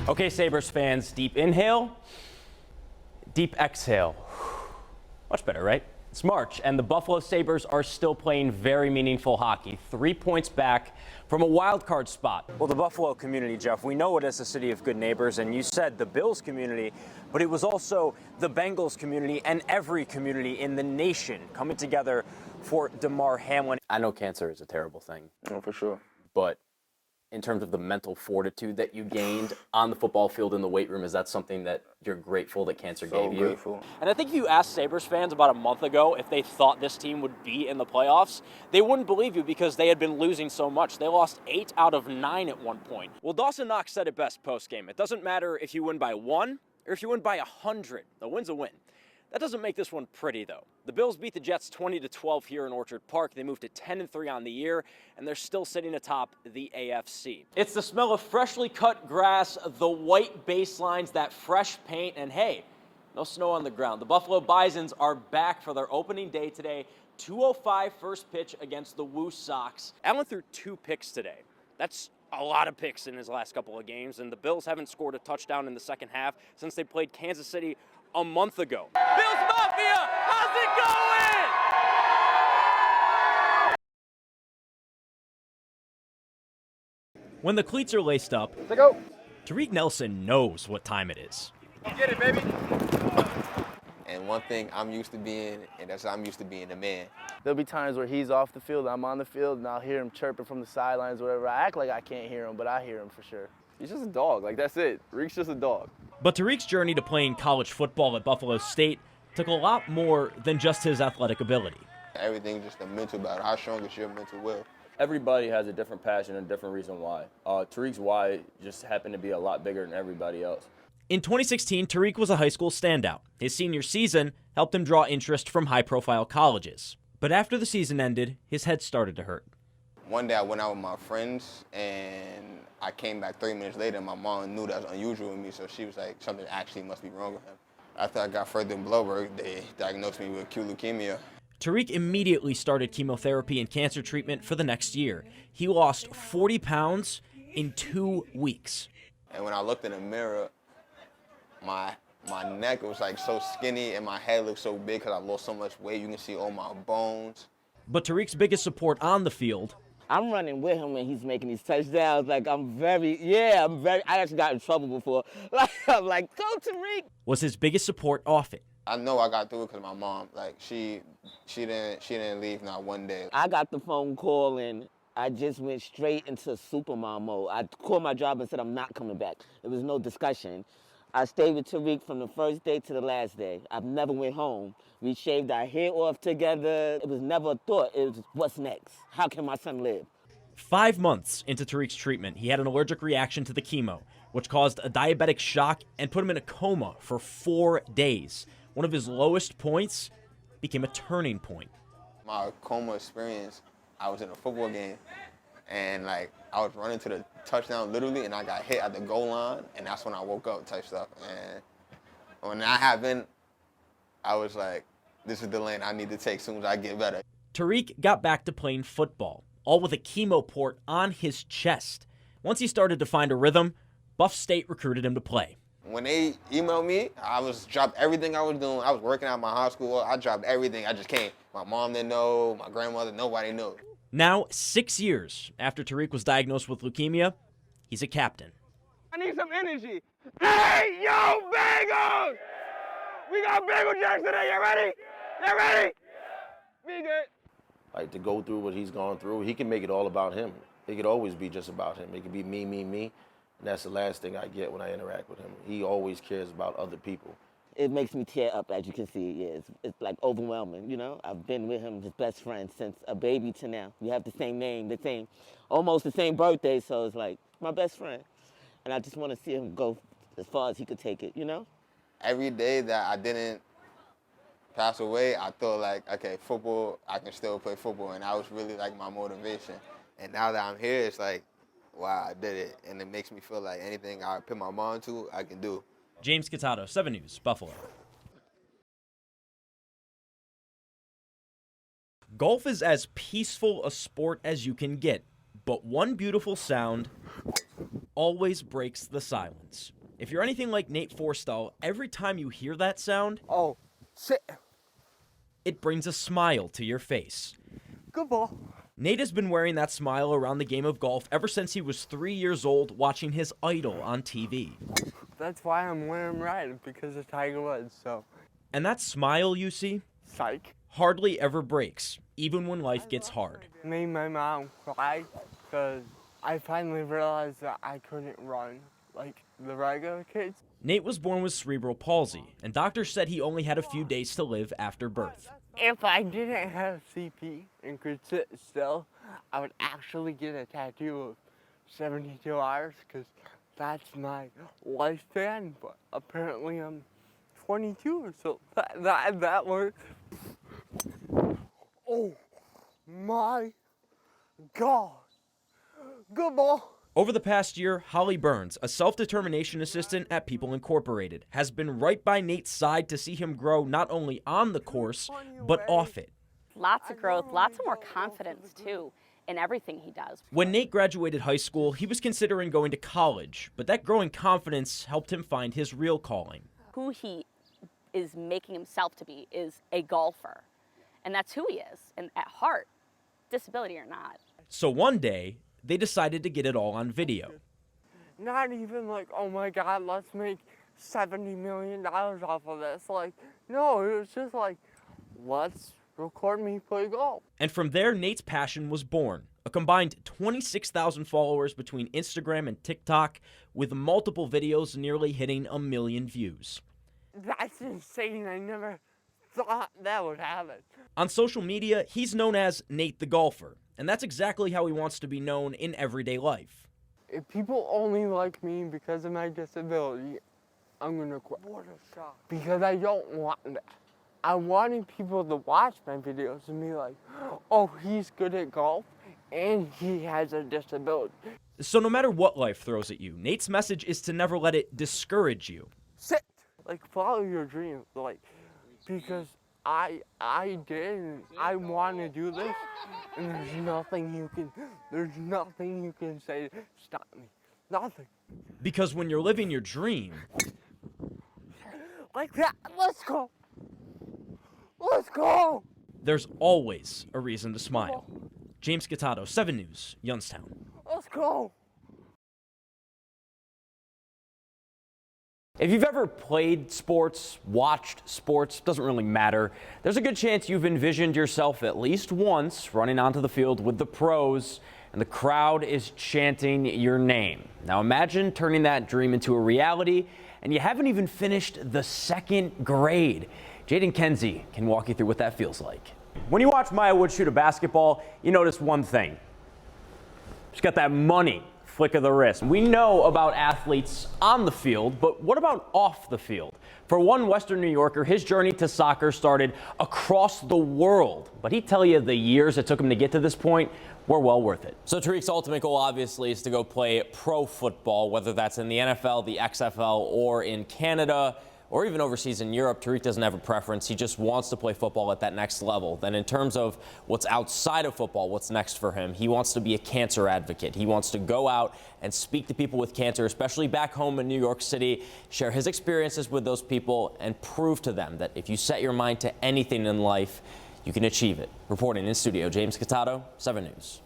Okay, Sabres fans, deep inhale, deep exhale. Much better, right? It's March, and the Buffalo Sabres are still playing very meaningful hockey. 3 points back from a wild card spot. Well, the Buffalo community, Jeff, we know it as a city of good neighbors, and you said the Bills community, but it was also the Bengals community and every community in the nation coming together for Damar Hamlin. I know cancer is a terrible thing. Oh, for sure. But in terms of the mental fortitude that you gained on the football field in the weight room, is that something that you're grateful that cancer gave you? So grateful. And I think if you asked Sabres fans about a month ago if they thought this team would be in the playoffs, they wouldn't believe you because they had been losing so much. They lost 8 out of 9 at one point. Well, Dawson Knox said it best post-game. It doesn't matter if you win by 1 or if you win by 100. A win's a win. That doesn't make this one pretty, though. The Bills beat the Jets 20-12 here in Orchard Park. They moved to 10-3 on the year, and they're still sitting atop the AFC. It's the smell of freshly cut grass, the white baselines, that fresh paint, and hey, no snow on the ground. The Buffalo Bisons are back for their opening day today. 2:05 first pitch against the Woo Sox. Allen threw 2 picks today. That's a lot of picks in his last couple of games, and the Bills haven't scored a touchdown in the second half since they played Kansas City a month ago. Bills Mafia, how's it going? When the cleats are laced up, Let's go. Tariq Nelson knows what time it is. Get it, baby. And one thing I'm used to being, and that's I'm used to being the man. There'll be times where he's off the field, I'm on the field, and I'll hear him chirping from the sidelines, whatever. I act like I can't hear him, but I hear him for sure. He's just a dog. Like, that's it. Reek's just a dog. But Tariq's journey to playing college football at Buffalo State took a lot more than just his athletic ability. Everything just a mental battle. How strong is your mental will? Everybody has a different passion and a different reason why. Tariq's why just happened to be a lot bigger than everybody else. In 2016, Tariq was a high school standout. His senior season helped him draw interest from high-profile colleges. But after the season ended, his head started to hurt. One day I went out with my friends, and I came back 3 minutes later, and my mom knew that was unusual with me, so she was like, something actually must be wrong with him. After I got further in Bloberg, they diagnosed me with acute leukemia. Tariq immediately started chemotherapy and cancer treatment for the next year. He lost 40 pounds in 2 weeks. And when I looked in the mirror, my neck was like so skinny, and my head looked so big because I lost so much weight. You can see all my bones. But Tariq's biggest support on the field, I'm running with him when he's making these touchdowns. Like, I actually got in trouble before. I'm like, go Tariq. was his biggest support off it. I know I got through it because my mom, like, she didn't leave not one day. I got the phone call and I just went straight into Superman mode. I called my job and said I'm not coming back. There was no discussion. I stayed with Tariq from the first day to the last day. I've never went home. We shaved our hair off together. It was never a thought. It was, what's next? How can my son live? 5 months into Tariq's treatment, he had an allergic reaction to the chemo, which caused a diabetic shock and put him in a coma for 4 days. One of his lowest points became a turning point. My coma experience, I was in a football game, and like I was running to the touchdown literally, and I got hit at the goal line, and that's when I woke up type stuff. And when that happened, I was like, this is the lane I need to take as soon as I get better. Tariq got back to playing football, all with a chemo port on his chest. Once he started to find a rhythm, Buff State recruited him to play. When they emailed me, I dropped everything I was doing. I was working at my high school. I dropped everything. I just came. My mom didn't know, my grandmother, nobody knew. Now, 6 years after Tariq was diagnosed with leukemia, he's a captain. I need some energy. Hey, yo, Bagels! We got bagel jacks today. You ready? You ready? Be good. Like, to go through what he's gone through, he can make it all about him. It could always be just about him. It could be me, me, me. And that's the last thing I get when I interact with him. He always cares about other people. It makes me tear up, as you can see. Yeah, it's like overwhelming, you know? I've been with him, his best friend, since a baby to now. We have the same name, almost the same birthday, so it's like my best friend. And I just want to see him go as far as he could take it, you know? Every day that I didn't pass away, I thought like, okay, football, I can still play football, and that was really like my motivation. And now that I'm here, it's like, wow, I did it. And it makes me feel like anything I put my mind to, I can do. Jckattato, 7 News, Buffalo. Golf is as peaceful a sport as you can get, but one beautiful sound always breaks the silence. If you're anything like Nate Forstall, every time you hear that sound, Oh, shit. it brings a smile to your face. Good ball. Nate has been wearing that smile around the game of golf ever since he was 3 years old, watching his idol on TV. That's why I'm wearing red, because of Tiger Woods, so. And that smile you see Psych. hardly ever breaks, even when life gets hard. Made my mom cry, because I finally realized that I couldn't run like the regular kids. Nate was born with cerebral palsy, and doctors said he only had a few days to live after birth. If I didn't have CP and could sit still, I would actually get a tattoo of 72 hours, because that's my lifespan, but apparently I'm 22, so that works. Oh my God. Good ball. Over the past year, Holly Burns, a self-determination assistant at People Incorporated, has been right by Nate's side to see him grow not only on the course, but off it. Lots of growth, lots of more confidence, too, in everything he does. When Nate graduated high school, he was considering going to college, but that growing confidence helped him find his real calling. Who he is making himself to be is a golfer, and that's who he is, and at heart, disability or not. So one day, they decided to get it all on video. Not even like, oh my God, let's make $70 million off of this. Like, no, it was just like, let's record me play golf. And from there, Nate's passion was born. A combined 26,000 followers between Instagram and TikTok, with multiple videos nearly hitting 1 million views. That's insane. I never thought that would happen. On social media, he's known as Nate the Golfer, and that's exactly how he wants to be known in everyday life. If people only like me because of my disability, I'm gonna quit. What a shock. Because I don't want that. I wanted people to watch my videos and be like, oh, he's good at golf and he has a disability. So no matter what life throws at you, Nate's message is to never let it discourage you. Sit. Like, follow your dreams. Like, because I did, and I want to do this, and there's nothing you can say to stop me. Nothing. Because when you're living your dream, Like that. Let's go. Let's go. there's always a reason to smile. Jckattato, 7 News, Youngstown. Let's go. If you've ever played sports, watched sports, doesn't really matter, there's a good chance you've envisioned yourself at least once running onto the field with the pros and the crowd is chanting your name. Now imagine turning that dream into a reality and you haven't even finished the 2nd grade. Jaden Kenzie can walk you through what that feels like. When you watch Maya Wood shoot a basketball, you notice one thing. She's got that money. Flick of the wrist. We know about athletes on the field, but what about off the field? For one Western New Yorker, his journey to soccer started across the world. But he'd tell you the years it took him to get to this point were well worth it. So Tariq's ultimate goal obviously is to go play pro football, whether that's in the NFL, the XFL, or in Canada, or even overseas in Europe. Tariq doesn't have a preference. He just wants to play football at that next level. Then in terms of what's outside of football, what's next for him, he wants to be a cancer advocate. He wants to go out and speak to people with cancer, especially back home in New York City, share his experiences with those people and prove to them that if you set your mind to anything in life, you can achieve it. Reporting in studio, Jckattato, 7 News.